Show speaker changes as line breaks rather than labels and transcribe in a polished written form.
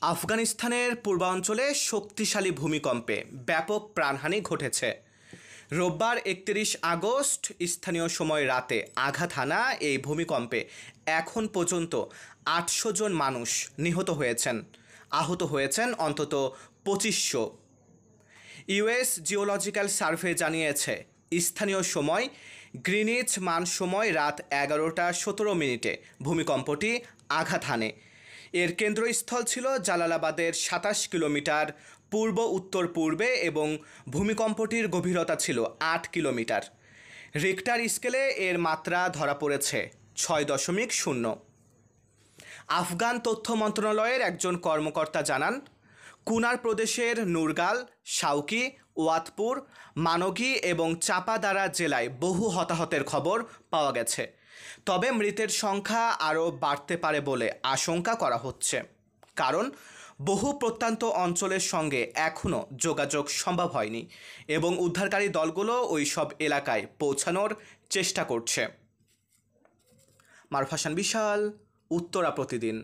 আফগানিস্তানের পূর্বাঞ্চলে শক্তিশালী ভূমিকম্পে ব্যাপক প্রাণহানি ঘটেছে। রোববার ৩১ আগস্ট স্থানীয় সময় রাতে আঘাত হানা এই ভূমিকম্পে এখন পর্যন্ত ৮০০ জন মানুষ নিহত হয়েছেন, আহত হয়েছেন অন্তত ২৫০০। ইউএস জিওলজিক্যাল সার্ভে জানিয়েছে স্থানীয় সময় গ্রিনিচ মান সময় রাত ১১টা ১৭ মিনিটে ভূমিকম্পটি আঘাত হানে। এর কেন্দ্রস্থল ছিল জালালাবাদের ২৭ কিলোমিটার পূর্ব উত্তর পূর্বে এবং ভূমিকম্পটির গভীরতা ছিল ৮ কিলোমিটার। রিক্টার স্কেলে এর মাত্রা ধরা পড়েছে ৬.০। আফগান তথ্য মন্ত্রণালয়ের একজন কর্মকর্তা জানান, কুনার প্রদেশের নুরগাল, শাউকি, ওয়াতপুর, মানগি এবং চাপাদারা জেলায় বহু হতাহতের খবর পাওয়া গেছে। তবে মৃতের সংখ্যা আরও বাড়তে পারে বলে আশঙ্কা করা হচ্ছে, কারণ বহু প্রত্যন্ত অঞ্চলের সঙ্গে এখনও যোগাযোগ সম্ভব হয়নি এবং উদ্ধারকারী দলগুলো ওই সব এলাকায় পৌঁছানোর চেষ্টা করছে। মারুফ হাসান বিশাল, উত্তরা প্রতিদিন।